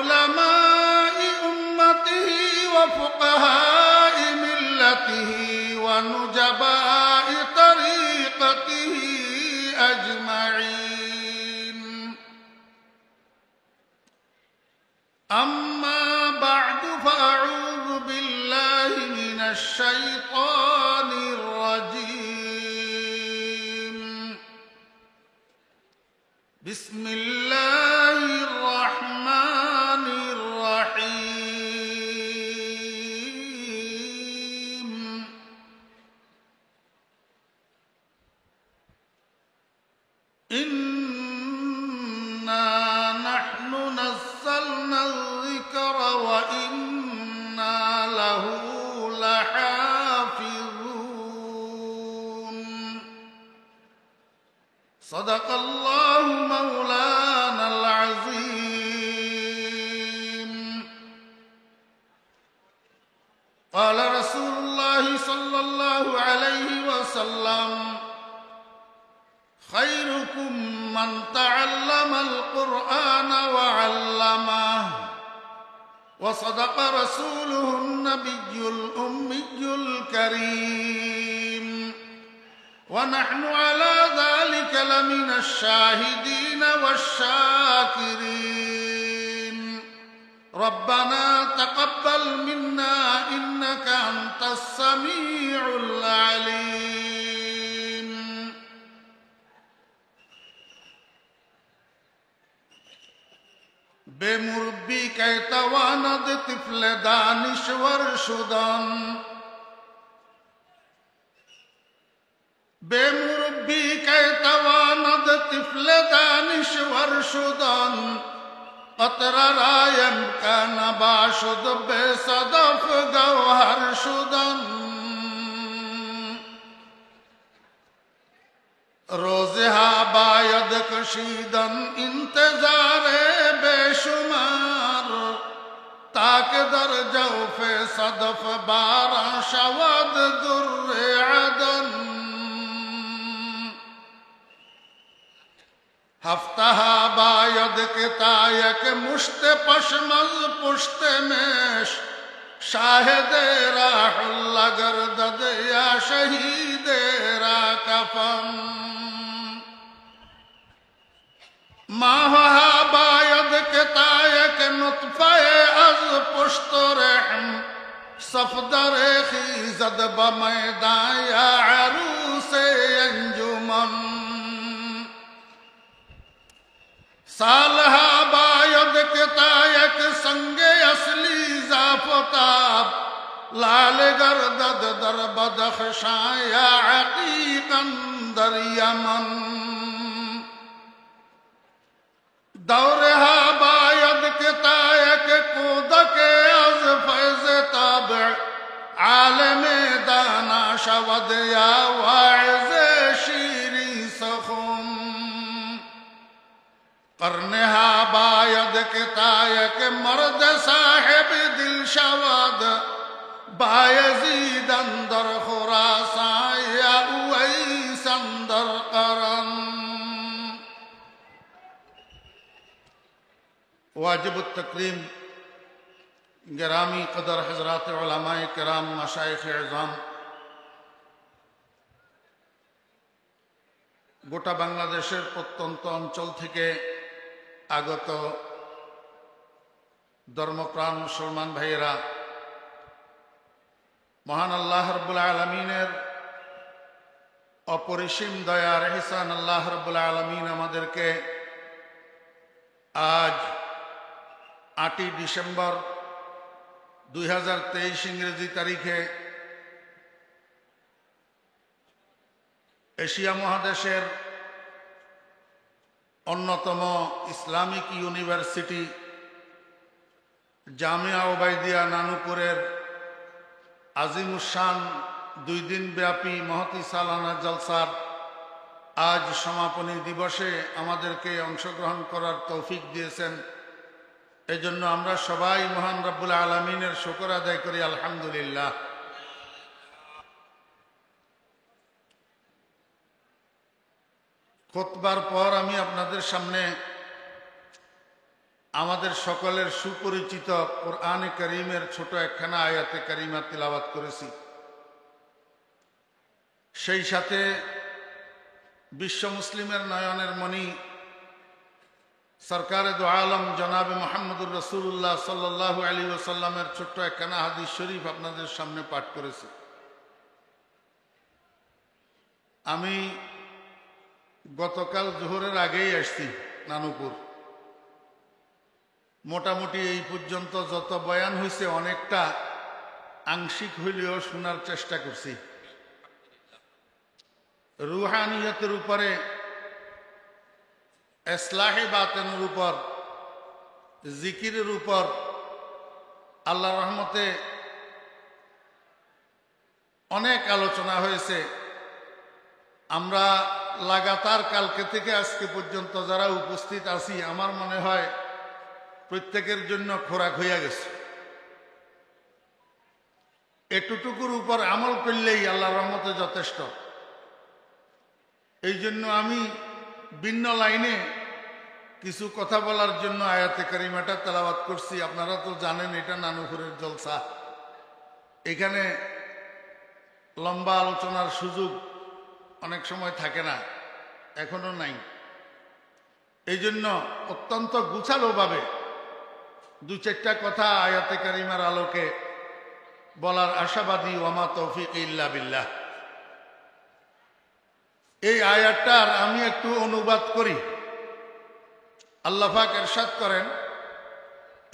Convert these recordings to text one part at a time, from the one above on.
علماء أمته وفقهاء ملته ونجباء طريقته أجمعين. أما بعد فأعوذ بالله من الشيطان الرجيم. بسم الله الرحمن الرحيم. إنا نحن نزلنا الذكر وإنا له لحافظون. صدق الله مولانا العظيم. قال رسول الله صلى الله عليه وسلم: خيركم من تعلم القرآن وعلمه. وصدق رسوله النبي الأمي الكريم. ونحن على ذلك لمن الشاهدين والشاكرين. ربنا تقبل منا إنك أنت السميع العليم. بمربی کے تواند طفل دانشور شدن. بمربی کے تواند طفل دانشور شدن. قطر رایم کا نبا شد بے صدف گوہر شدن. روزها باید کشیدن انتظار بے شمار. تاک در جوف صدف باران شود در عدن. ہفتہ باید کتایک مشت پشمز پشت میش. شاہد راح اللہ گردد یا شہید را کفن. ماہا باید کتایک نطفہ از پشت رحم. صفدر خیزد بمیدان یا عروس انجمن. سالها باید کتایک سنگ اصلی زافتاب. لال گردد در بدخشاں یا عقیقا در یمن. دورها باید کتایک کودک از فیض طبع. عالم دانا شود یا واعظ شیریں سخن. قرنها باید کتایک مرد صاحب دل شود. بایزید اندر خراسان یا اویس اندر قرن. واجب التکریم گرامی قدر حضرات علماء کرام مشایخ اعظام, গোটা বাংলাদেশের প্রত্যন্ত অঞ্চল থেকে আগত ধর্মপ্রাণ মুসলমান ভাইয়েরা, মহান আল্লাহ রাব্বুল আলামিনের অপরিসীম দয়ার ইহসান আল্লাহ রাব্বুল আলামিন আমাদেরকে আজ 8 ডিসেম্বর 2023 ইংরেজি তারিখে এশিয়া মহাদেশের অন্যতম ইসলামিক ইউনিভার্সিটি জামিয়া ওবাইদিয়া নানুপুরের আজিমুশান 2 দিন ব্যাপী মহতি সালানা জলসার আজ সমাপনী দিবসে আমাদেরকে অংশগ্রহণ করার তৌফিক দিয়েছেন। এজন্য আমরা সবাই মহান রব্বুল আলামিনের শুকর আদায় করি, আলহামদুলিল্লাহ। খুতবার পর আমি আপনাদের সামনে আমাদের সকলের সুপরিচিত কোরআনে কারীমের ছোট একখানা আয়াতে কারিমা তিলাওয়াত করেছি। সেই সাথে বিশ্ব মুসলিমের নয়নের মণি সরকারে দো আলম জনাবে মোহাম্মদুর রসুল্লাহ সাল্লাল্লাহু আলাইহি ওয়াসাল্লামের ছোট্ট একখানা হাদিস শরীফ আপনাদের সামনে পাঠ করেছি। আমি গতকাল জোহরের আগেই আসছি নানুপুর। মোটামুটি এই পর্যন্ত যত বয়ান হয়েছে অনেকটা আংশিক হইলেও শোনার চেষ্টা করছি। রুহানিয়তের উপরে, ইসলাহে বাতেনের উপর, জিকিরের উপর আল্লাহর রহমতে অনেক আলোচনা হয়েছে। আমরা লাগাতার কালকে থেকে আজকে পর্যন্ত যারা উপস্থিত আছি, আমার মনে হয় প্রত্যেকের জন্য খোরাক হইয়া গেছে। এটুকুর উপর আমল করলেই আল্লাহর রহমতে যথেষ্ট। এই জন্য আমি ভিন্ন লাইনে কিছু কথা বলার জন্য আয়াতে কারিমাটা তেলাওয়াত করছি। আপনারা তো জানেন এটা নানুপুরের জলসা, এখানে লম্বা আলোচনার সুযোগ অনেক সময় থাকে না, এখনো নাই। এই জন্য অত্যন্ত গুছালোভাবে দু চারটা কথা আয়াতে কারিমার আলোকে বলার আশাবাদী। ওয়ামা তৌফিক ইল্লা বিল্লাহ। এই আয়াতটার আমি একটু অনুবাদ করি। আল্লাহ পাক ইরশাদ করেন,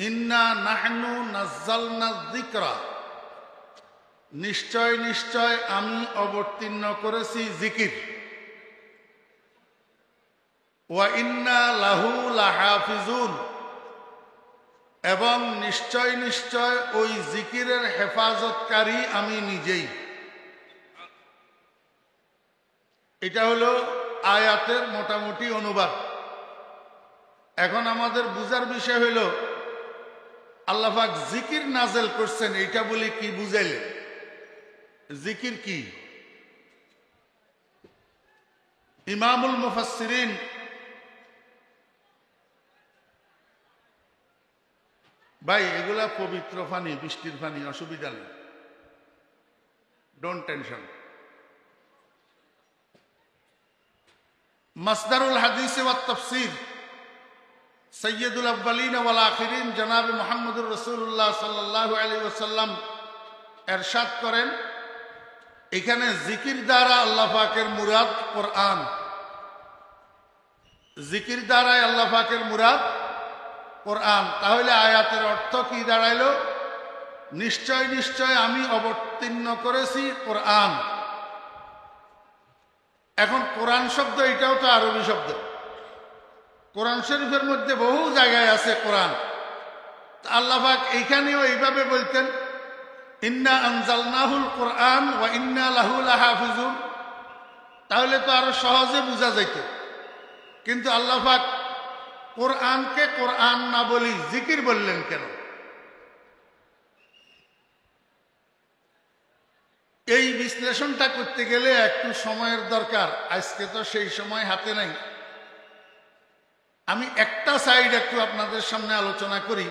ইন্না নাহনু নাজ্জালনা যিকরা, নিশ্চয় নিশ্চয় আমি অবতীর্ণ করেছি জিকির, ওয়া ইন্না লাহু লাহাফিজুন, এবং নিশ্চয় নিশ্চয় ওই জিকিরের হেফাজতকারী আমি নিজেই। এটা হলো আয়াতের মোটামুটি অনুবাদ। এখন আমাদের বুঝার বিষয় হইল আল্লাহ পাক জিকির নাজেল করছেন, এইটা বলি কি বুঝাইলেন? জিকির কি? ইমামুল মুফাসসিরিন ভাই, এগুলা পবিত্র পানি, বৃষ্টির পানি, অসুবিধা নেই, ডোন্ট টেনশন। মাসদারুল হাদিস ওয়াত তাফসীর সৈয়দুল আউয়ালিন ওয়াল আখিরিন জনাবে মুহাম্মদুর রাসূলুল্লাহ সাল্লাল্লাহু আলাইহি ওয়াসাল্লাম ইরশাদ করেন, এখানে জিকির দ্বারা আল্লাহ পাকের মুরাদ কোরআন। জিকির দ্বারাই আল্লাহ পাকের মুরাদ কোরআন। তাহলে আয়াতের অর্থ কি দাঁড়াইল? নিশ্চয় নিশ্চয় আমি অবতীর্ণ করেছি কোরআন। এখন কোরআন শব্দ এটাও তো আরবি শব্দ। কোরআন শরীফের মধ্যে বহু জায়গায় আছে কোরআন। আল্লাহ পাক এইখানেও এইভাবে বলতেন, ইন্না আনজালনাহুল কোরআন ওয়া ইন্না লাহু লাহাফিজুন। তাহলে তো আরো সহজে বোঝা যাইত। কিন্তু আল্লাহ পাক কোরআনকে কোরআন না বলি জিকির বললেন কেন? এই বিশ্লেষণটা করতে গেলে একটু সময়ের দরকার। আজকে তো সেই সময় হাতে নাই। আমি একটা সাইড একটু আপনাদের সামনে আলোচনা করি।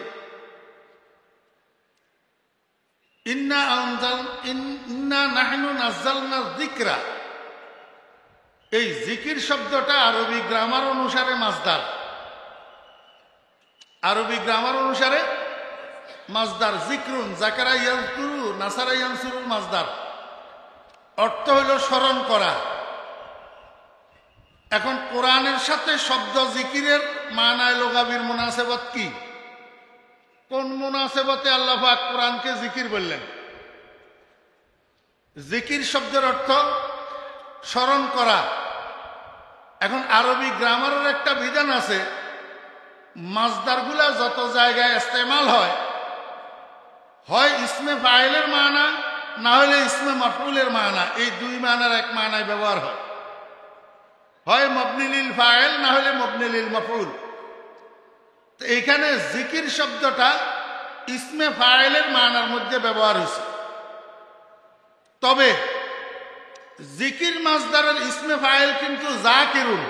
ইন্না নাহনু নাজ্জালনা যিকরা, এই জিকির শব্দটা আরবি গ্রামার অনুসারে মাসদার। আরবি গ্রামার অনুসারে মাসদার। জিক্রুন জাকারা ইয়াজকুরু নাসারা ইয়ানসুরুল মাসদার। অর্থ হইল স্মরণ করা। এখন কোরআনের সাথে শব্দ জিকিরের মানায় লোগাবির মুনাসেবত কি? কোন মুনাসেবতে আল্লাহ পাক কোরআনকে জিকির বললেন? জিকির শব্দের অর্থ স্মরণ করা। এখন আরবি গ্রামারের একটা বিধান আছে, মাসদারগুলা যত জায়গায় ইস্তেমাল হয়, হয় ইসমে ফাইলের মানা, না হলে ইসমে মাফউলের মানা। এই দুই মানার এক মানায় ব্যবহার হয়। হয় মবনি লিল ফাইল, না হলে মবনি লিল মাফউল। তো এইখানে জিকির শব্দটা ইসমে ফাইলের মানার মধ্যে ব্যবহার হয়েছে। তবে জিকির মাসদারের ইসমে ফাইল কিন্তু জাকিরুন।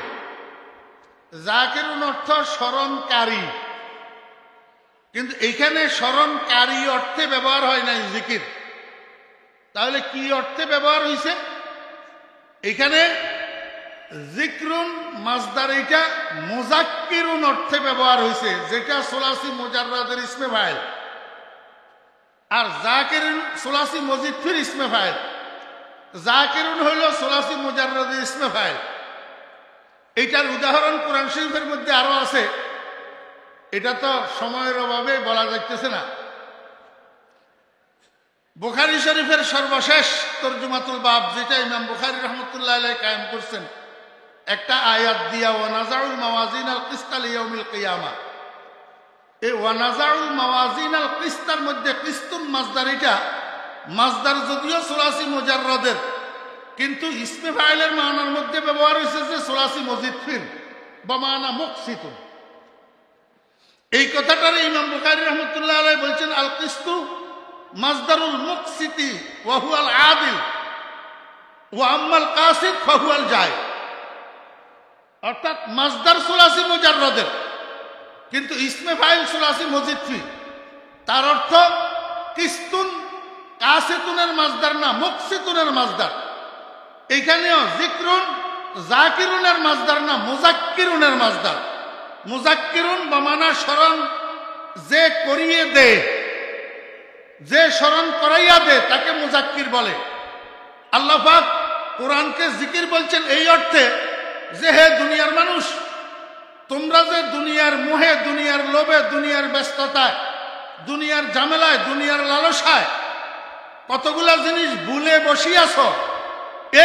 জাকিরুন অর্থ স্মরণকারী। কিন্তু এইখানে স্মরণকারী অর্থে ব্যবহার হয় নাই জিকির। তাহলে কি অর্থে ব্যবহার হয়েছে? এখানে জিক্রুন মাজদার এইটা মুজাক্কিরুন অর্থে ব্যবহার হয়েছে, যেটা সুলাসি মুজাররাদের ইসমে ফাইল, আর জাকিরুন সুলাসি মজিদফির ইসমে ফাইল। জাকিরুন হইল সুলাসি মুজাররাদের ইসমে ফাইল। এইটার উদাহরণ কোরআন শরীফের মধ্যে আরো আছে, এটা তো সময়ের অভাবে বলা যাইতেছে না। বুখারী শরীফের সর্বশেষ তরজুমাতুল বাব, যেটা ইমাম বুখারী রহমতুল্লাহ আলাইহি কায়েম করছেন একটা আয়াত দিয়া, ওয়ানাজাউল মাওয়াজিন আল কিসতা লিয়াউমিল কিয়ামা। এই ওয়ানাজাউল মাওয়াজিন আল কিসতার মধ্যে কিস্তুন মাজদার, এটা মাজদার যদিও সুলাসি মুজাররাদের, কিন্তু ইসমে ফাইলের মানার মধ্যে ব্যবহার হয়েছে যে সুলাসি মজিদফির বা মানা মুকসিতুন। এই কথাটার ইমাম বুখারী রহমতুল্লাহ আলাইহি বলছেন আল কিস্তু মাজদারুল মুকসিতি ওয়া হুয়াল আদিল ওয়া আম্মাল কাসিদ ফাহুয়াল জায়। অর্থাৎ মাজদার সুলাসি মুজাররাদের, কিন্তু ইসমে ফাইল সুলাসি মজিদফি। তার অর্থ কিস্তুন কাসিতুনের মাজদার না, মুকসিতুনের মাজদার। এইখানেও জিক্রুন জাকিরুনের মাজদার না, মুজাক্কিরুনের মাজদার। মুজাক্কিরুন বামানা স্মরণ যে করিয়ে দে, যে স্মরণ করাইয়া দে তাকে মুজাক্কির বলে। আল্লাহ পাক কোরআনকে জিকির বলছেন এই অর্থে যে হে দুনিয়ার মানুষ, তোমরা যে দুনিয়ার মোহে, দুনিয়ার লোভে, দুনিয়ার ব্যস্ততায়, দুনিয়ার ঝামেলায়, দুনিয়ার লালসায় কতগুলা জিনিস ভুলে বসিয়াছ,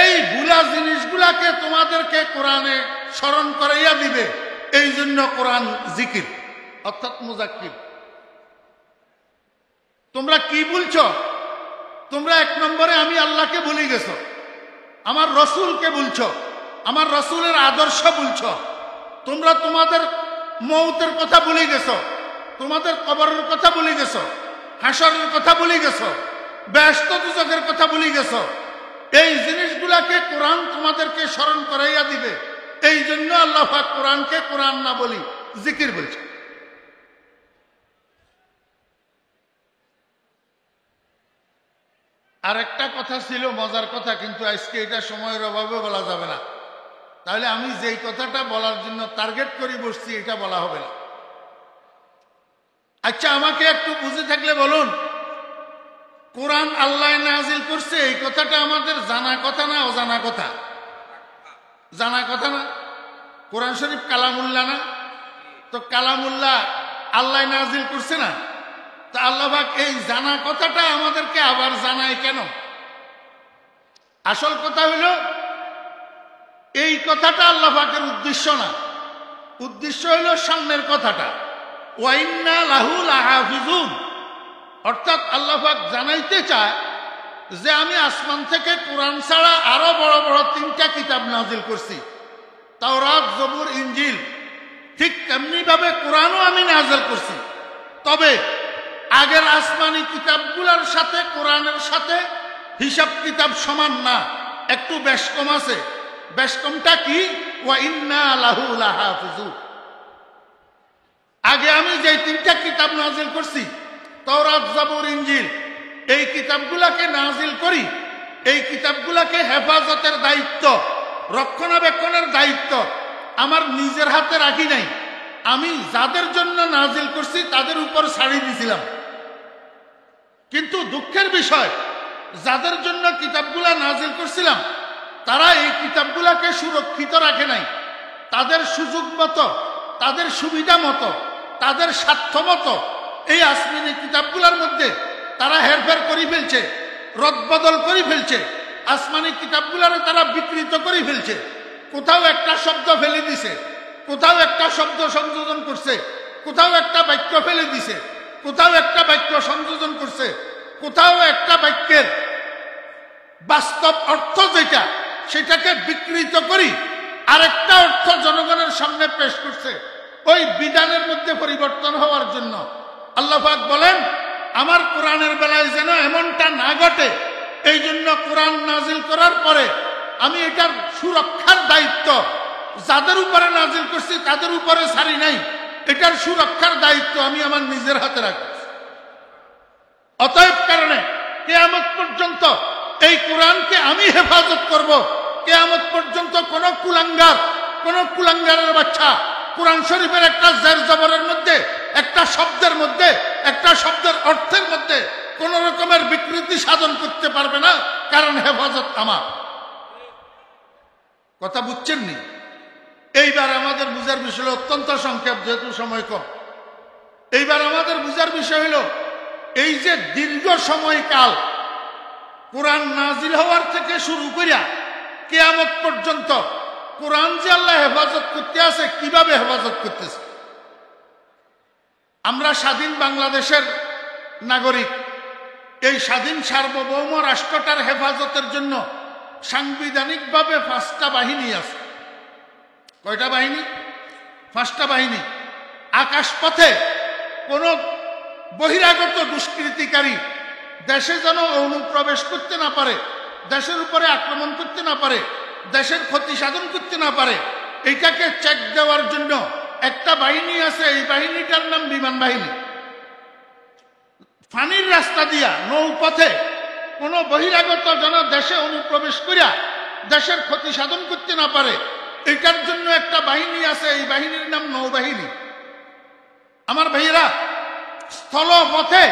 এই ভুলা জিনিসগুলাকে তোমাদেরকে কোরআনে স্মরণ করাইয়া দিবে। এই জন্য কোরআন জিকির অর্থাৎ মুজাক্কির। তোমরা কি বলছ? তোমরা এক নম্বরে আমি আল্লাহকে ভুলে গেছো, আমার রসুলকে বলছো, আমার রসুলের আদর্শ বলছো। তোমরা তোমাদের মৌতের কথা ভুলে গেছো, তোমাদের কবরের কথা ভুলে গেছো, হাসরের কথা ভুলে গেছো, বেহেশত দুজকের কথা ভুলে গেছো। এই জিনিসগুলাকে কোরআন তোমাদেরকে স্মরণ করাইয়া দিবে। এই জন্য আল্লাহ পাক কোরআনকে কোরআন না বলি জিকির বলছে। আর একটা কথা ছিল মজার কথা, কিন্তু আজকে এটা সময়ের অভাবে বলা যাবে না। তাহলে আমি যেই কথাটা বলার জন্য টার্গেট করে বসছি এটা বলা হবে না। আচ্ছা, আমাকে একটু বুঝে থাকলে বলুন, কোরআন আল্লাহ নাজিল করছে, এই কথাটা আমাদের জানা কথা না অজানা কথা? জানা কথা না? কোরআন শরীফ কালামুল্লাহ না? তো কালামুল্লাহ আল্লাহ নাজিল করছে না? তো আল্লাহ পাক এই জানা কথাটা আমাদেরকে আবার জানায় কেন? আসল কথা হলো এই কথাটা আল্লাহ পাকের উদ্দেশ্য না। উদ্দেশ্য হলো সামনের কথাটা, ওয়া ইন্না লাহু লাহাফিজুন। অর্থাৎ আল্লাহ পাক জানাইতে চায় যে আমি আসমান থেকে কোরআন ছাড়া আরো বড় বড় 3টা কিতাব নাজিল করছি, তাওরাত, জবুর, ইনজিল। ঠিক তেমনি ভাবে কোরআনও আমি নাজিল করছি। তবে আগের আসমানি কিতাবগুলোর সাথে কোরআনের সাথে হিসাব কিতাব সমান না, একটু বেশ কম আছে। বেশ কমটা কি? ওয়া ইন্না লাহু লাহাফিজুন। আগে আমি যে 3টা কিতাব নাজিল করছি, তাওরাত, জবুর, ইনজিল, এই কিতাবগুলাকে নাজিল করি, এই কিতাবগুলাকে হেফাজতের দায়িত্ব, রক্ষণাবেক্ষণের দায়িত্ব আমার নিজের হাতে রাখি নাই। আমি যাদের জন্য নাজিল করছি তাদের উপর ছাড়িয়ে দিয়েছিলাম। কিন্তু দুঃখের বিষয়, যাদের জন্য কিতাবগুলা নাজিল করছিলাম তারা এই কিতাবগুলাকে সুরক্ষিত রাখে নাই। তাদের সুযোগ মতো, তাদের সুবিধা মতো, তাদের স্বার্থ মতো এই আসমানি কিতাবগুলোর মধ্যে তারা হেরফের করে ফেলছে, রদবদল করে ফেলছে। আসমানি কিতাবগুলোরে তারা বিকৃত করে ফেলছে। কোথাও একটা শব্দ ফেলে দিছে, কোথাও একটা শব্দ সংযোজন করছে, কোথাও একটা বাক্য ফেলে দিছে, কোথাও একটা বাক্য সংযোজন করছে, কোথাও একটা বাক্যের বাস্তব অর্থ যেটা সেটাকে বিকৃত করি আরেকটা অর্থ জনগণের সামনে পেশ করছে, ওই বিধানের মধ্যে পরিবর্তন হওয়ার জন্য। আল্লাহ পাক বলেন আমার কোরআনের বেলায় যেন এমনটা না ঘটে, এই জন্য কোরআন নাজিল করার পরে আমি এটার সুরক্ষার দায়িত্ব যাদের উপরে নাজিল করছি তাদের উপরে ছাড়ি নাই। এটার সুরক্ষার দায়িত্ব আমি আমার নিজের হাতে রাখি। অতএব কারণে কিয়ামত পর্যন্ত এই কোরআনকে আমি হেফাজত করব। কিয়ামত পর্যন্ত কোন কুলাঙ্গারের বাচ্চা কোরআন শরীফের একটা জের জবরের মধ্যে, একটা শব্দের মধ্যে, একটা শব্দের অর্থের মধ্যে কোন রকমের বিকৃতি সাধন করতে পারবে না, কারণ হেফাজত আমার। কথা বুঝছেন নি? এইবার আমাদের বুঝার বিষয় হলো, অত্যন্ত সংক্ষেপ যেহেতু সময় কম, এইবার আমাদের বুঝার বিষয় হলো এই যে দীর্ঘ সময়কাল কোরআন নাজিল হওয়ার থেকে শুরু করিয়া কিয়ামত পর্যন্ত কোরআন যে আল্লাহ হেফাজত করতে আছে, কিভাবে হেফাজত করতেছে। আমরা স্বাধীন বাংলাদেশের নাগরিক। এই স্বাধীন সার্বভৌম রাষ্ট্রটার হেফাজতের জন্য সাংবিধানিকভাবে 5টা বাহিনী আছে। কয়টা বাহিনী? 5টা বাহিনী। আকাশপথে কোন বহিরাগত দুষ্কৃতিকারী দেশে যেন অনুপ্রবেশ করতে না পারে, দেশের উপরে আক্রমণ করতে না পারে, দেশের ক্ষতি সাধন করতে না পারে, এইটাকে চেক দেওয়ার জন্য একটা বাহিনী আছে। এই বাহিনীটার নাম বিমান বাহিনী। পানির রাস্তা দিয়া, নৌপথে কোন বহিরাগত যেন দেশে অনুপ্রবেশ করিয়া দেশের ক্ষতি সাধন করতে না পারে, এটার জন্য একটা বাহিনী আছে। এই বাহিনীর নাম নৌবাহিনী। আমার ভাইয়েরা, স্থলপথে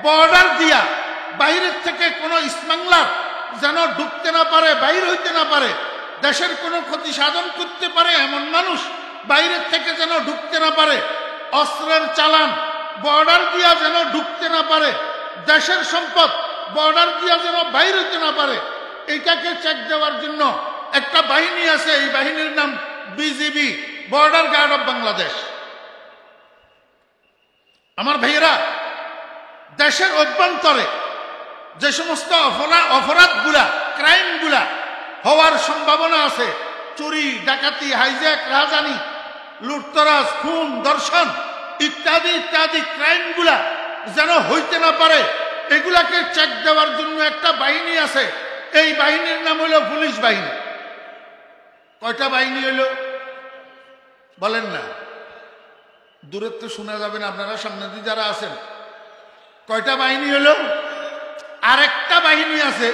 বর্ডার দিয়া বাইরের থেকে কোন স্মাগলার যেন ঢুকতে না পারে, বাইর হইতে না পারে, দেশের কোনো ক্ষতি সাধন করতে পারে এমন মানুষ বাইরের থেকে যেন ঢুকতে না পারে, অস্ত্রের চালান বর্ডার দিয়া যেন ঢুকতে না পারে, দেশের সম্পদ বর্ডার দিয়া যেন বাইর হইতে না পারে, এইটাকে চেক দেওয়ার জন্য একটা বাহিনী আছে। এই বাহিনীর নাম BGB, border guard of Bangladesh. আমার ভাইয়েরা, দেশের অভ্যন্তরে যে সমস্ত অপরাধগুলা, ক্রাইমগুলা হওয়ার সম্ভাবনা আছে, চুরি, ডাকাতি, হাইজ্যাক, রাহাজানি, লুটতরাজ, খুন, ধর্ষণ ইত্যাদি ইত্যাদি ক্রাইমগুলা যেন হইতে না পারে, এগুলাকে চেক দেওয়ার জন্য একটা বাহিনী আছে। এই বাহিনীর নাম হলো পুলিশ বাহিনী। কয়টা বাহিনী হইল বলেন না? দূরের তো শোনা যাবে না, আপনারা সামনে দিয়ে যারা আছেন। কয়টা বাহিনী হলো? আরেকটা বাহিনী আছে।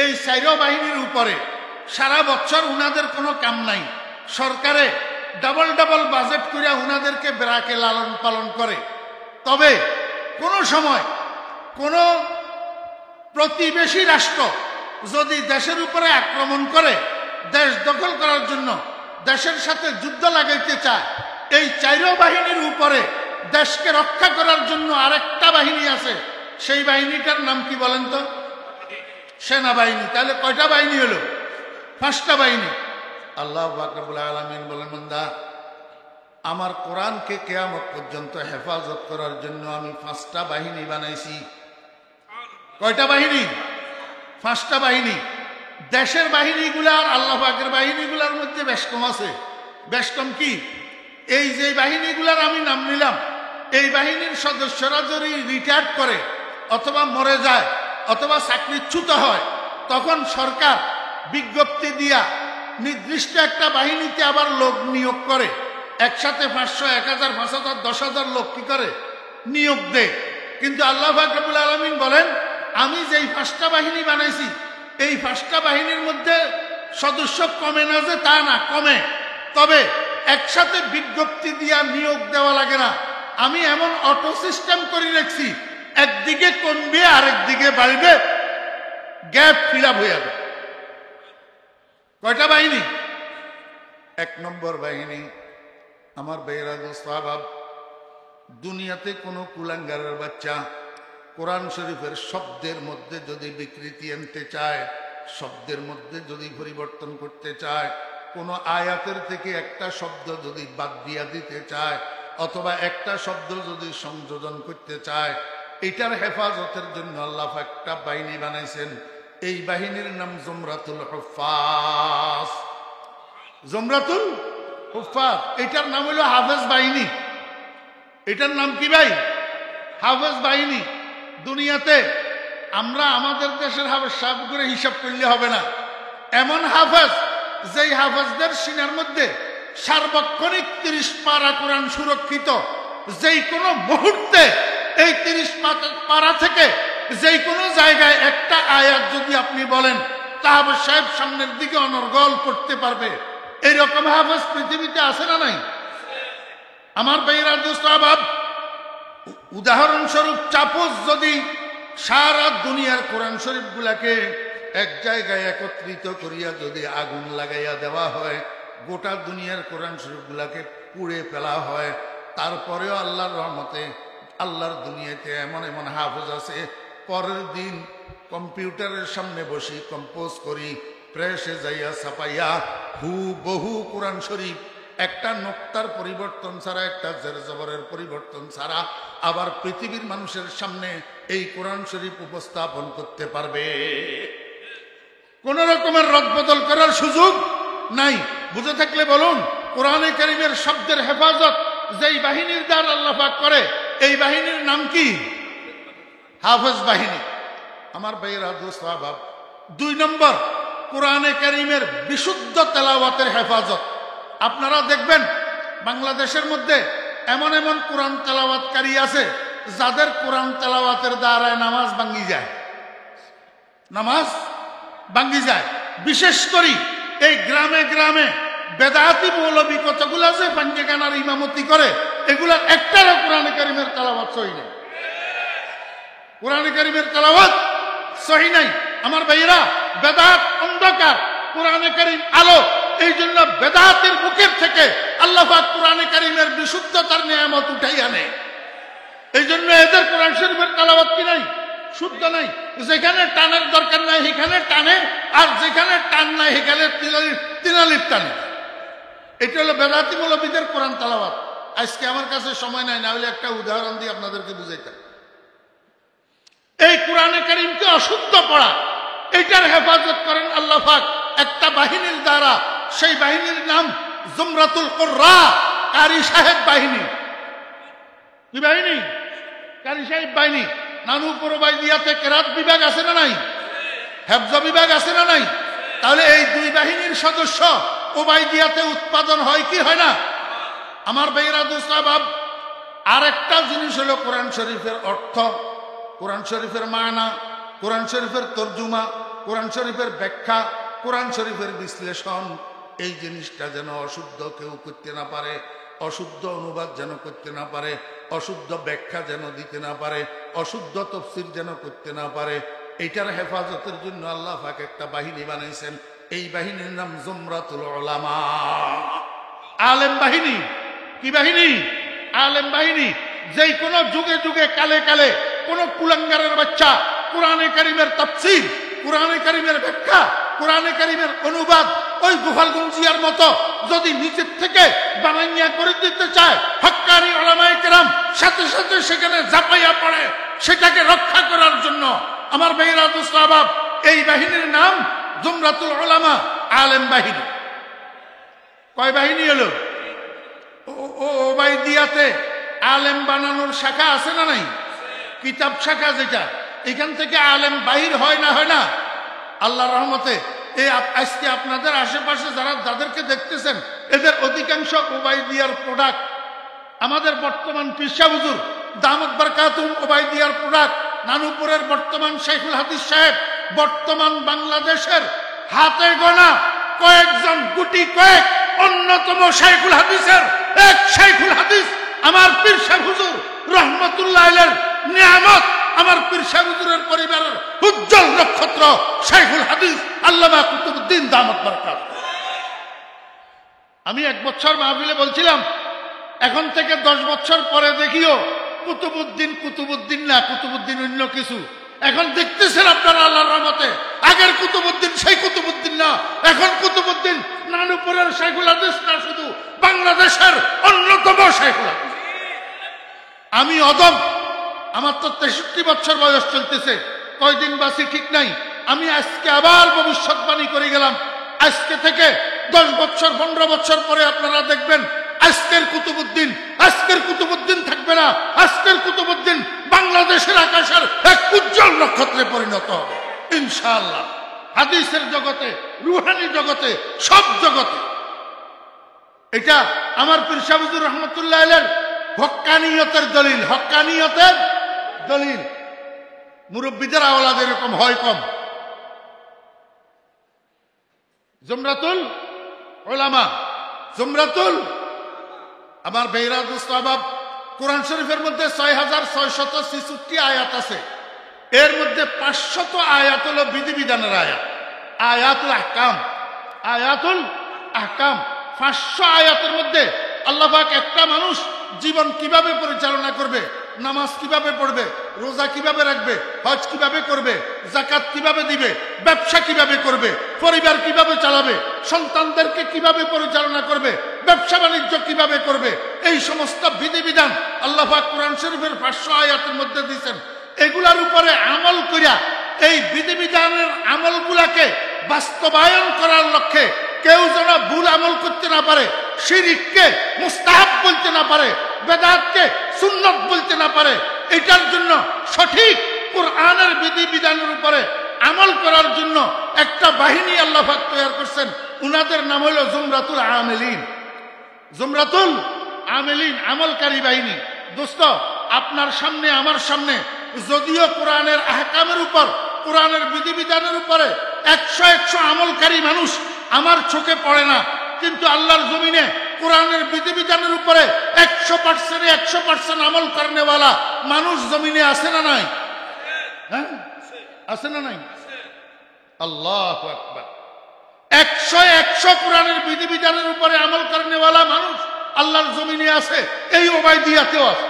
এই 4 বাহিনীর উপরে সারা বছর উনাদের কোনো কাম নাই। সরকারে ডাবল ডাবল বাজেট করে উনাদেরকে বেড়াকে লালন পালন করে। তবে কোনো সময় কোনো প্রতিবেশী রাষ্ট্র যদি দেশের উপরে আক্রমণ করে, দেশ দখল করার জন্য দেশের সাথে যুদ্ধ লাগাইতে চায়, এই 4 বাহিনীর উপরে দেশকে রক্ষা করার জন্য আরেকটা বাহিনী আছে। সেই বাহিনীটার নাম কি বলেন তো? সেনাবাহিনী। তাহলে কয়টা বাহিনী হলো? 5টা বাহিনী। আল্লাহ পাক রব্বুল আলামিন বলেন, বান্দা, আমার কোরআনকে কিয়ামত পর্যন্ত হেফাজত করার জন্য আমি 5টা বাহিনী বানাইছি। কয়টা বাহিনী? 5টা বাহিনী। দেশের বাহিনীগুলা আর আল্লাহ পাকের বাহিনীগুলার মধ্যে বেশ কম আছে। বেশ কম কি? এই যে বাহিনীগুলার আমি নাম নিলাম, এই বাহিনীর সদস্যরা যদি রিটায়ার্ড করে অথবা মরে যায় অথবা চাকরিচ্যুত হয়, তখন সরকার বিজ্ঞপ্তি দিয়া নির্দিষ্ট একটা বাহিনীতে আবার লোক নিয়োগ করে। একসাথে 500, 1000, 5000, 10,000 লোক কি করে? নিয়োগ দেয়। কিন্তু আল্লাহ পাক রব্বুল আলামিন বলেন, আমি যেই 5টা বাহিনী বানাইছি, এই 5টা বাহিনীর মধ্যে সদস্য কমে না যে তা না, কমে। তবে একসাথে বিজ্ঞপ্তি দিয়া নিয়োগ দেওয়া লাগে না। আমি এমন অটো সিস্টেম করে রাখছি, একদিকে কমবে আরেকদিকে বাড়বে, গ্যাপ ফিল আপ হয়ে যাবে। কয়টা বাহিনী? 1 নম্বর বাহিনী। আমার ভাইয়েরা, দোস্ত, দুনিয়াতে কোনো কুলাঙ্গারের বাচ্চা কোরআন শরীফের শব্দের মধ্যে যদি বিকৃতি আনতে চায়, শব্দের মধ্যে যদি পরিবর্তন করতে চায়, কোনো আয়াতের থেকে একটা শব্দ যদি বাদ দিয়া দিতে চায় অথবা একটা শব্দ যদি সংযোজন করতে চায়, এটার হেফাজতের জন্য আল্লাহ একটা বাহিনী বানাইছেন। এই বাহিনীর নাম জুমরাতুল হুফাজ। জুমরাতুল হুফাজ, এটার নাম হলো হাফেজ বাহিনী। এটার নাম কি ভাই? হাফেজ বাহিনী। দুনিয়াতে আমরা আমাদের দেশের হাফেজ সাহেব করে হিসাব করলে হবে না। এমন হাফেজ, যেই হাফেজদের সিনার মধ্যে সার্বক্ষণিক 30 পারা কোরআন সুরক্ষিত। যেই কোনো মুহূর্তে এই 30 পারা থেকে যেই কোনো জায়গায় একটা আয়াত যদি আপনি বলেন, তাহলে সাহেব সামনের দিকে অনর্গল পড়তে পারবে। এইরকম হাফেজ পৃথিবীতে আছে না নাই? আমার ভাইরা দোস্ত আহবাব, উদাহরণস্বরূপ চাপোজ যদি সারা দুনিয়ার কোরআন শরীফ গুলাকে এক জায়গায় একত্রিত করিয়া যদি আগুন লাগাইয়া দেওয়া হয়, গোটা দুনিয়ার কোরআন শরীফ গুলাকে পুড়ে ফেলা হয়, তারপরেও আল্লাহর রহমতে আল্লাহর দুনিয়াতে এমন এমন হাফেজ আছে, পরের দিন কম্পিউটারের সামনে বসি কম্পোজ করি, প্রেসে যাইয়া ছাপাইয়া বহু কোরআন শরীফ একটা নোক্তার পরিবর্তন ছাড়া, একটা জের জবরের পরিবর্তন ছাড়া আবার পৃথিবীর মানুষের সামনে এই কোরআন শরীফ উপস্থাপন করতে পারবে। কোন রকমের রদবদল করার সুযোগ নাই। বুঝে থাকলে বলুন, কোরআনে কারীমের শব্দের হেফাজত যেই বাহিনীর দ্বারা আল্লাহ পাক করে, এই বাহিনীর নাম কি? হাফেজ বাহিনী। আমার ভাইয়েরা দোস্ত আহবাব, 2 নম্বর কোরআনে কারীমের বিশুদ্ধ তেলাওয়াতের হেফাজত। আপনারা দেখবেন বাংলাদেশের মধ্যে এমন এমন কোরআন তেলাওয়াতকারী আছে যাদের কোরআন তেলাওয়াতের দ্বারায় নামাজ ভাঙ্গি যায়, নামাজ ভাঙ্গি যায়। বিশেষ করে এই গ্রামে গ্রামে বেদাতি মৌলবী কতগুলো আছে পাঞ্জেগানার ইমামতি করে, এগুলার একটারও কোরআনে কারীমের তেলাওয়াত সহি নাই। কোরআনে কারীমের তেলাওয়াত সহি নাই। আমার ভাইয়েরা, বেদাত অন্ধকার, কোরআনে কারীম আলো। এই জন্য বেদাতের বুকের থেকে আল্লাহ পাক কোরআনে কারীমের বিশুদ্ধতার নিয়ামত উঠাই আনে। এই জন্য এদের কোরআন শরীফের তেলাওয়াত কি নাই? শুদ্ধ নাই। যেখানে টানের দরকার নাই সেখানে টানে, আর যেখানে টান নাই সেখানে তিনালিপ টানে। এটা হলো বেদাতি মৌলবীদের কোরআন তেলাওয়াত। আজকে আমার কাছে সময় নাই, না হলে একটা উদাহরণ দিয়ে আপনাদেরকে বুঝাইতাম। এই কোরআনে কারীমকে অশুদ্ধ পড়া, এইটার হেফাজত করেন আল্লাহ পাক একটা বাহিনীর দ্বারা। সেই বাহিনীর নাম জুমরাতুল কুররা, কারি সাহেব বাহিনী। কি বাহিনী? কারি সাহেব বাহিনী। নানুপুর ওবাইদিয়াতে কেরাত বিভাগ আছে না নাই? হেফজ বিভাগ আছে না নাই? তাহলে এই 2 বাহিনীর সদস্য ওবাইদিয়াতে উৎপাদন হয় কি হয় না? আমার ভাইয়েরা দোস্ত আহবাব, আর একটা জিনিস হলো কোরআন শরীফের অর্থ, কোরআন শরীফের মায়না, কোরআন শরীফের তর্জুমা, কোরআন শরীফের ব্যাখ্যা, কোরআন শরীফের বিশ্লেষণ। এই জিনিসটা যেন অশুদ্ধ কেউ করতে না পারে, অশুদ্ধ অনুবাদ যেন করতে না পারে, অশুদ্ধ ব্যাখ্যা যেন দিতে না পারে, অশুদ্ধ তাফসীর যেন করতে না পারে। এইটার হেফাজতের জন্য আল্লাহ পাক একটা বাহিনী বানাইছেন। এই বাহিনীর নাম জুমরাতুল উলামা, আলেম বাহিনী। কি বাহিনী? আলেম বাহিনী। যেই কোনো যুগে যুগে কালে কালে কোন কুলাঙ্গারের বাচ্চা কোরআনে কারীমের তাফসীর, কোরআনে কারীমের ব্যাখ্যা, কোরআনে কারীমের অনুবাদ ওই গোপালগঞ্জিয়ার মতো যদি নিজের থেকে বানাইয়া করে দিতে চায়, হক্কানি উলামায়ে কেরাম সাথে সাথে সেখানে ঝাঁপাইয়া পড়ে সেটাকে রক্ষা করার জন্য। আমার ভাইয়েরা দোস্ত আহবাব, এই বাহিনীর নাম জুমরাতুল উলামা, আলেম বাহিনী। কয় বাহিনী হলো? ওবাইদিয়াতে আলেম বানানোর শাখা আছে না নাই? কিতাব শাখা যেটা, এখান থেকে আলেম বাহির হয় না হয় না? আল্লাহর রহমতে এই আজকে আপনাদের আশেপাশে যাদেরকে দেখতেছেন এদের অধিকাংশ ওবাইদিয়ার প্রোডাক্ট। আমাদের বর্তমান পীর সাহেব হুজুর দামত বরকাতুহুম ওবাইদিয়ার প্রোডাক্ট। নানুপুরের বর্তমান শাইখুল হাদিস সাহেব বর্তমান বাংলাদেশের হাতে গোনা কয়েকজন, গুটি কয়েক অন্যতম শাইখুল হাদিসের এক শাইখুল হাদিস আমার পীর সাহেব হুজুর রহমতুল্লাহ আলাইহির নিয়ামত। আমার পীর সাহেব হুজুরের পরিবারের উজ্জ্বল নক্ষত্র শাইখুল হাদিস আল্লামা কুতুবউদ্দিন দামত বরকাত। আমি 1 বছর মাহফিলে বলছিলাম, এখন থেকে 10 বছর পরে দেখিও কুতুবউদ্দিন না, কুতুবউদ্দিন অন্য কিছু। এখন দেখতেছেন আপনারা আল্লাহর রহমতে আগের কুতুবউদ্দিন সেই কুতুবউদ্দিন না, এখন কুতুবউদ্দিন নানুপুরের শাইখুল হাদিস না, শুধু বাংলাদেশের অন্যতম শাইখুল হাদিস। আমি অদম, আমার তো 63 বছর বয়স চলতেছে, কয়দিন বাঁচি ঠিক নাই। আমি আজকে আবার ভবিষ্যৎবাণী করে গেলাম, আজকে থেকে 10 বছর 15 বছর পরে আপনারা দেখবেন আজকের কুতুবউদ্দিন থাকবে না। আজকের কুতুবউদ্দিন বাংলাদেশের আকাশের এক উজ্জ্বল নক্ষত্রে পরিণত হবে ইনশাআল্লাহ। হাদিসের জগতে, রুহানি জগতে, সব জগতে। এটা আমার পীর সাহেব হুজুর রহমতুল্লাহ আলাইহির হক্কানিয়তের দলিল, হক্কানিয়তের দলিল। মুরব্বীদের আওলাদ এরকম হয় কম। জুমরাতুল উলামা, জুমরাতুল, আমার বেহরা দোস্ত আবাব, কোরআন শরীফের মধ্যে ৬৬৬৬ আয়াত আছে। এর মধ্যে ৫০০ আয়াত হলো বিধিবিধানের আয়াত, আয়াতুল আহকাম, আয়াতুল আহকাম। ৫০০ আয়াতের মধ্যে আল্লাহ পাক একটা মানুষ জীবন কিভাবে পরিচালনা করবে, নামাজ কিভাবে পড়বে, রোজা কিভাবে রাখবে, হজ কিভাবে করবে, যাকাত কিভাবে দিবে, ব্যবসা কিভাবে করবে, পরিবার কিভাবে চালাবে, সন্তানদেরকে কিভাবে পরিচালনা করবে, ব্যবসা বাণিজ্য কিভাবে করবে, এই সমস্ত বিধিবিধান আল্লাহ পাক কোরআন শরীফের ৫০০ আয়াতের মধ্যে দিয়েছেন। এগুলার উপরে আমল করিয়া এই বিধিবিধানের আমলগুলাকে বাস্তবায়ন করার লক্ষ্যে কেউ যেন ভুল আমল করতে না পারে, শিরককে মুস্তাহাব বলতে না পারে, বেদাতকে সুন্নত বলতে না পারে, এটার জন্য সঠিক কোরআনের বিধিবিধানের উপরে আমল করার জন্য একটা বাহিনী আল্লাহ পাক তৈরি করছেন। উনাদের নাম হলো জুমরাতুল আমিলিন, জুমরাতুল আমিলিন, আমলকারী বাহিনী। দোস্ত, আপনার সামনে আমার সামনে যদিও কোরআনের আহকামের উপর, কোরআনের বিধিবিধানের উপরে ১০০ আমলকারী মানুষ আমার চোখে পড়ে না, কিন্তু আল্লাহর জমিনে কোরআনের বিধিবিধানের উপরে ১০০% আমল করেনেওয়ালা মানুষ জমিনে আছে না নাই? হ্যাঁ, আছে না নাই? আল্লাহু আকবার। ১০০ কোরআনের বিধিবিধানের উপরে আমল করেনেওয়ালা মানুষ আল্লাহর জমিনে আছে, এই ওবাইদিয়াতেও আছে,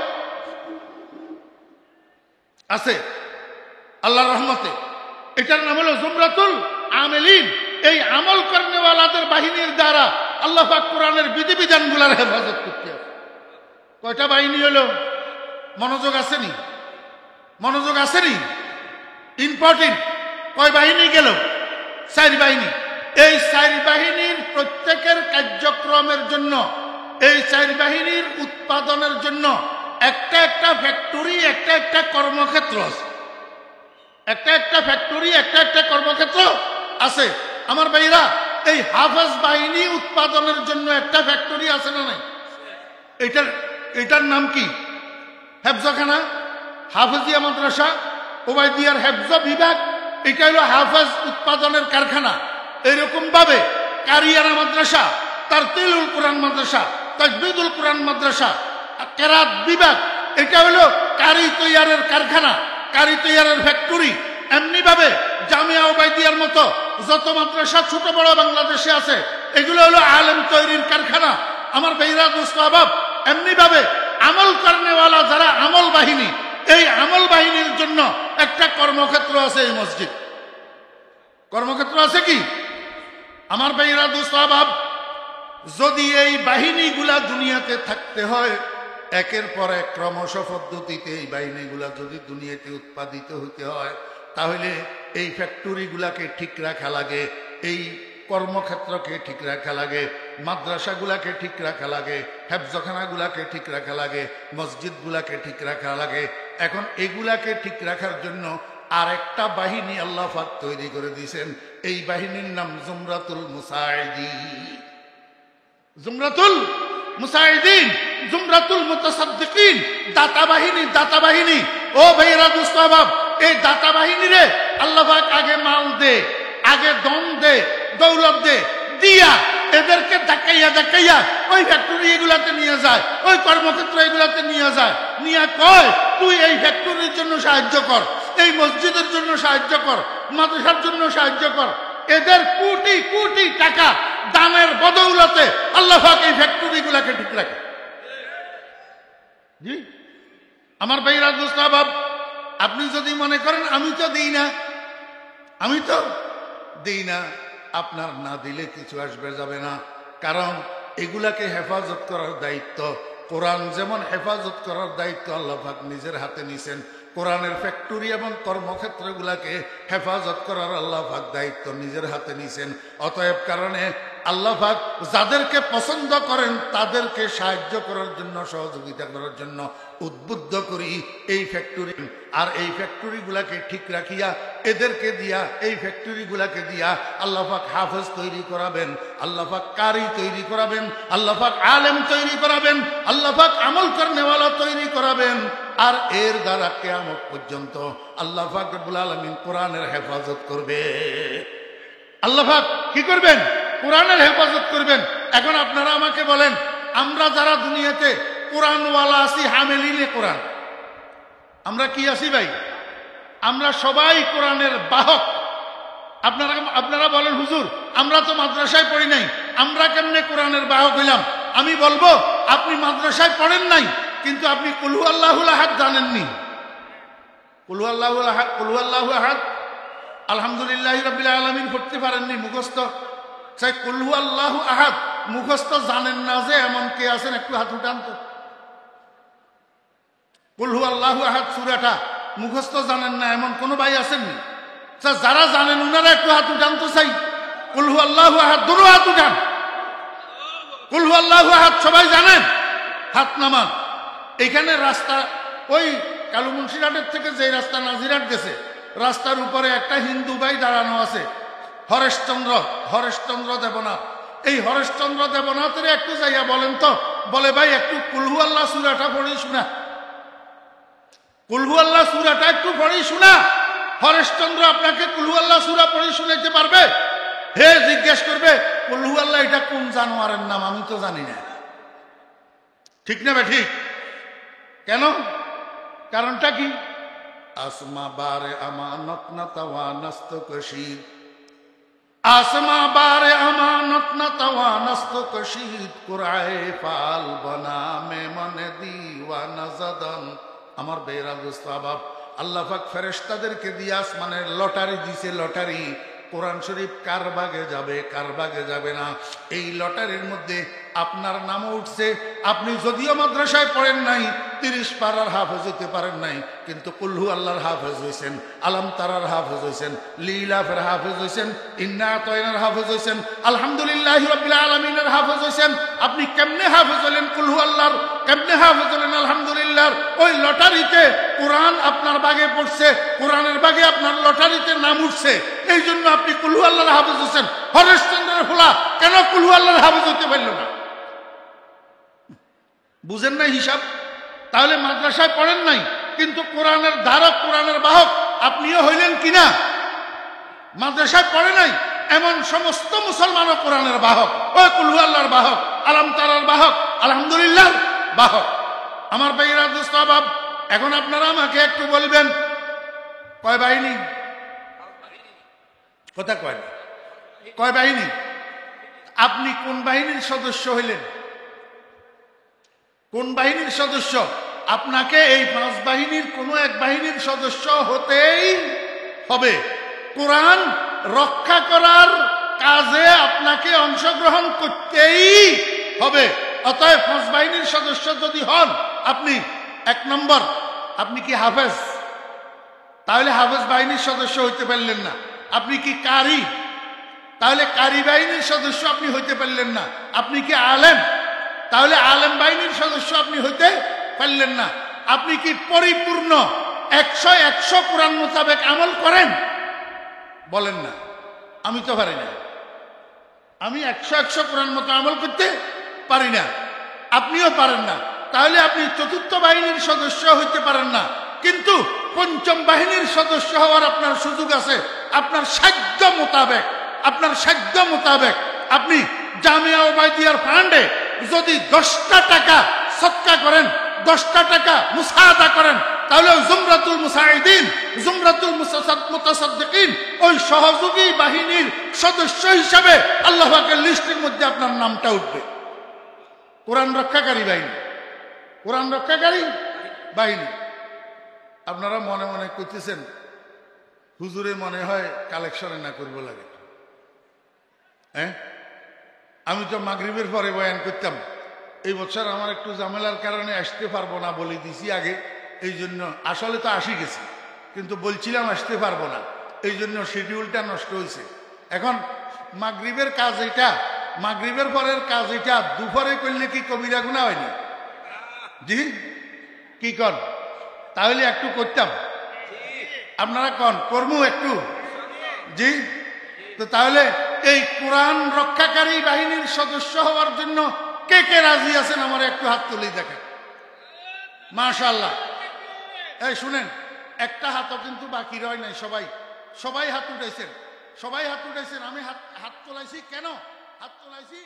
আছে আল্লাহর রহমতে। এটার নাম হলো জুমরাতুল আমিলিন। এই আমল করেনেওয়ালাদের বাহিনীর দ্বারা আল্লাহ পাক কোরআনের বিধিবিধানগুলোর হেফাজত করতে হবে। কয়টা বাহিনী হলো? মনোযোগ আসেনি? মনোযোগ আসেনি? ইম্পর্টেন্ট। কয় বাহিনী গেল? ৪ বাহিনী। এই ৪ বাহিনীর প্রত্যেকের কার্যক্রমের জন্য, এই ৪ বাহিনীর উৎপাদনের জন্য একটা একটা ফ্যাক্টরি, একটা একটা কর্মক্ষেত্র আছে, একটা একটা ফ্যাক্টরি, একটা একটা কর্মক্ষেত্র আছে। আমার ভাইরা, এই হাফেজ বাহিনী উৎপাদনের জন্য একটা ফ্যাক্টরি আছে না নাই? এটার নাম কি? হেফজখানা, হাফেজিয়া মাদ্রাসা, ওবাইদিয়ার হেফজ বিভাগ, এটা হলো হাফেজ উৎপাদনের কারখানা। এরকম ভাবে কারিয়ানা মাদ্রাসা, তারতিলুল কোরআন মাদ্রাসা, তাজবিদুল কোরআন মাদ্রাসা, কেরাত বিভাগ, এটা হলো কারি তৈয়ারের কারখানা, কারি তৈয়ারের ফ্যাক্টরি। এমনি ভাবে জামিয়া ওবাইদিয়ার মতো যত মাদ্রাসা ছোট বড় বাংলাদেশে আছে, এগুলো হলো আলেম তৈরির কারখানা। আমার ভাইরা দোস্ত আবাব, এমনি ভাবে আমল করেনেওয়ালা যারা আমল বাহিনী, এই আমল বাহিনীর জন্য একটা কর্মক্ষেত্র আছে, এই মসজিদ। কর্মক্ষেত্র আছে কি? আমার ভাইরা দোস্ত আবাব, যদি এই বাহিনীগুলা দুনিয়াতে থাকতে হয়, একের পর এক ক্রমশ পদ্ধতিতে এই বাহিনীগুলা যদি দুনিয়াতে উৎপাদিত হতে হয়, তাহলে এই ফ্যাক্টরিগুলাকে ঠিক রাখা লাগে, এই কর্মক্ষেত্রকে ঠিক রাখা লাগে, মাদ্রাসাগুলাকে ঠিক রাখা লাগে, হেফজখানাগুলাকে ঠিক রাখা লাগে, মসজিদগুলাকে ঠিক রাখা লাগে। এখন এগুলাকে ঠিক রাখার জন্য আর একটা বাহিনী আল্লাহ পাক তৈরি করে দিয়েছেন। এই বাহিনীর নাম জুমরাতুল মুসাইদিন, জুমরাতুল মুসাইদিন, জুমরাতুল মুতাসাদ্দিকিন, দাতা বাহিনী, দাতা বাহিনী। ও ভাইয়েরা দোস্ত আহবাব, এই দাতা বাহিনী রে আল্লাহ পাক আগে মাল দে, আগে দম দে, দৌলত দে, দিয়া এদেরকে ধাক্কাইয়া ধাক্কাইয়া ওই ফ্যাক্টরি এগুলাতে নিয়ে যায়, ওই কর্মক্ষেত্র এগুলাতে নিয়ে যায়, নিয়ে কয় তুই এই ফ্যাক্টরির জন্য সাহায্য কর, এই মসজিদের জন্য সাহায্য কর, মাদ্রাসার জন্য সাহায্য কর। এদের কোটি কোটি টাকা দানের বদৌলতে আল্লাহ পাক এই ফ্যাক্টরি গুলাকে ঠিক রাখে। জি আমার ভাইরা দোস্ত আহবাব, আপনি যদি মনে করেন আমি তো দিই না, আমি তো দিই না, আপনার না দিলে কিছু আসবে যাবে না। কারণ এগুলাকে হেফাজত করার দায়িত্ব, কোরআন যেমন হেফাজত করার দায়িত্ব আল্লাহ পাক নিজের হাতে নিছেন, কোরআনের ফ্যাক্টরি এবং কর্মক্ষেত্রগুলাকে হেফাজত করার আল্লাহ পাক দায়িত্ব নিজের হাতে নিছেন। অতএব কারণে আল্লাহ পাক যাদেরকে পছন্দ করেন তাদেরকে সাহায্য করার জন্য, সহযোগিতা করার জন্য উদ্বুদ্ধ করি এই ফ্যাক্টরি। আর এই ফ্যাক্টরিগুলাকে ঠিক রাখিয়া এদেরকে দিয়া, এই ফ্যাক্টরিগুলাকে দিয়া আল্লাহ পাক হাফেজ তৈরি করাবেন, আল্লাহ পাক কারি তৈরি করাবেন, আল্লাহ পাক আলেম তৈরি করাবেন, আল্লাহ পাক আমল করনেওয়ালা তৈরি করাবেন। আর এর দ্বারা কিয়ামত পর্যন্ত আল্লাহ পাক রব্বুল আলামিন কোরআনের হেফাজত করবে। আল্লাহ পাক কি করবেন? কোরআনের হেফাজত করবেন। এখন আপনারা আমাকে বলেন, আমরা যারা দুনিয়াতে কোরআনওয়ালা আছি, হামেলিনে কোরআন, আমরা কি আছি ভাই? আমরা সবাই কোরআনের বাহক। আপনারা বলেন, হুজুর আমরা তো মাদ্রাসায় পড়ি নাই, আমরা কেমনে কোরআনের বাহক হইলাম? আমি বলবো, আপনি মাদ্রাসায় পড়েন নাই, কিন্তু আপনি কুল হু আল্লাহুল আহাদ জানেননি। কুল হু আল্লাহু আহাদ আলহামদুলিল্লাহি রাব্বিল আলামিন পড়তে পারেননি, মুখস্থ। সেই কুল হু আল্লাহু আহাদ মুখস্থ জানেন না যে এমন কে আছেন? একটু হাত উঠান তো। কুল হু আল্লাহু আহাদ সূরাটা মুখস্থ জানেন না এমন কোন ভাই আছেননি? যারা জানেন উনারা একটু হাত উঠান তো। চাই কুল হু আল্লাহু আহাদ, দুরু হাত উঠান। কুল হু আল্লাহু আহাদ সবাই জানেন? হাত নামান। এইখানে রাস্তা, ওই কালুমুন্সিরহাটের থেকে যে রাস্তা নাজিরহাট গেছে, রাস্তার উপরে একটা হিন্দু ভাই দাঁড়ানো আছে, হরেশচন্দ্র দেবনাথ। এই হরেশচন্দ্র দেবনাথের একটু যাইয়া বলেন তো, বলে ভাই একটু কুল হু আল্লাহ সূরাটা পড়ি শোনা, কুল হু আল্লাহ সূরাটা একটু পড়ি শোনা। হরেশচন্দ্র আপনাকে কুল হু আল্লাহ সূরা পড়ি শুনাইতে পারবে? হে জিজ্ঞেস করবে, কুল হু আল্লাহ এটা কোন জানোয়ারের নাম? আমি তো জানি না। ঠিক না? ঠিক। কেন? কারণটা কি? আসমা বারে আমানত না তাওয়ানাস্ত কশিদ, आसमा बारे अमानत न तवानस्त कशीद कुराए फाल बना में मन दीवाना जदन। আমার বেরা দোস্ত আবাব, আল্লাহ পাক ফেরেশতাদেরকে দিয়ে আসমানের লটারি দিছে, লটারি। কোরআন শরীফ কার ভাগে যাবে, কার ভাগে যাবে না, এই লটারির মধ্যে আপনার নামও উঠছে। আপনি যদিও মাদ্রাসায় পড়েন নাই, 30 পারার হাফেজ হইতে পারেন নাই, কিন্তু কুল হু আল্লাহর হাফেজ হইছেন, আলম তারার হাফেজ হইছেন, লিলাফের হাফেজ হইছেন, ইন্না আতাইনার হাফেজ হইছেন, আলহামদুলিল্লাহি রাব্বিল আলামিনের হাফেজ হইছেন। আপনি কেমনে হাফেজ হলেন কুল হু আল্লাহর? কেমনে হাফেজ হলেন আলহামদুলিল্লাহর? ওই লটারিতে কোরআন আপনার ভাগে পড়ছে, কোরআনের ভাগে আপনার লটারিতে নাম উঠছে, এই জন্য আপনি কুল হু আল্লাহর হাফেজ হইছেন। হরেশচন্দ্রের ফোলা কেন কুল হু আল্লাহর হাফেজ হইতে পারল না? বুঝেন না হিসাব? তাহলে মাদ্রাসায় পড়েন নাই, কিন্তু কোরআনের ধারক, কোরআনের বাহক আপনিও হইলেন কিনা? মাদ্রাসায় পড়ে নাই এমন সমস্ত মুসলমানও কোরআনের বাহক, ওই কুল হু আল্লাহর বাহক, আলম তারার বাহক, আলহামদুলিল্লাহ বাহক। আমার ভাইয়েরা দোস্ত আবাব, এখন আপনারা আমাকে একটু বলবেন, কয় বাহিনী? কথা কয় না, কয় বাহিনী? আপনি কোন বাহিনীর সদস্য হইলেন? কোন বাহিনীর সদস্য? আপনাকে এই 5 বাহিনীর কোন এক বাহিনীর সদস্য হতেই হবে। কোরআন রক্ষা করার কাজে আপনাকে অংশগ্রহণ করতেই হবে। অতএব 5 বাহিনীর সদস্য যদি হন আপনি, 1 নম্বর, আপনি কি হাফেজ? তাহলে হাফেজ বাহিনীর সদস্য হইতে পারলেন না। আপনি কি কারি? তাহলে কারি বাহিনীর সদস্য আপনি হইতে পারলেন না। আপনি কি আলেম? তাহলে আলেম বাহিনীর সদস্য আপনি হইতে পারলেন না। আপনি কি পরিপূর্ণ 100 কোরআন মোতাবেক আমল করেন? বলেন না। আমি তো পারি না, আমি 100 কোরআন মতো আমল করতে পারি না, আপনিও পারেন না। তাহলে আপনি 4র্থ বাহিনীর সদস্য হইতে পারেন না, কিন্তু 5ম বাহিনীর সদস্য হওয়ার আপনার সুযোগ আছে। আপনার সাধ্য মোতাবেক, আপনার সাধ্য মোতাবেক আপনি জামিয়া ওবাইদিয়ার ফান্ডে যদি 10টা টাকা সদকা করেন, 10টা টাকা মুসাআদা করেন, তাহলে ওই জুমরাতুল মুসাইদিন, জুমরাতুল মুতাসাদ্দিকিন, ওই সহযোগী বাহিনীর সদস্য হিসাবে আল্লাহ পাকের লিস্টের মধ্যে আপনার নামটা উঠবে। কোরআন রক্ষাকারী বাহিনী, কোরআন রক্ষাকারী বাহিনী। আপনারা মনে মনে করতেছেন, হুজুরে মনে হয় কালেকশনে না করবো লাগে। হ্যাঁ, আমি তো মাগরিবের পরে বয়ান করতাম। এই বছর আমার একটু ঝামেলার কারণে আসতে পারবো না বলে দিছি আগে, এই জন্য। আসলে তো আসি গেছি, কিন্তু বলছিলাম আসতে পারবো না, এই জন্য শিডিউলটা নষ্ট হয়েছে। এখন মাগরিবের কাজ এটা, মাগরিবের পরের কাজ এটা দুপুরে করলে কি কবিরা গুনাহ হয়নি? জি কি কন? তাহলে একটু করতাম, আপনারা কন করমু একটু? জি। তো তাহলে এই কোরআন রক্ষাকারী বাহিনীর সদস্য হওয়ার জন্য কে কে রাজি আছেন আমার একটু হাত তুলেই দেখেন। মাশাআল্লাহ। এই শুনেন, একটা হাতও কিন্তু বাকি রয় নাই, সবাই সবাই হাত উঠাইছেন, সবাই হাত উঠাইছেন। আমি হাত তোলাইছি কেন? হাত তোলাইছি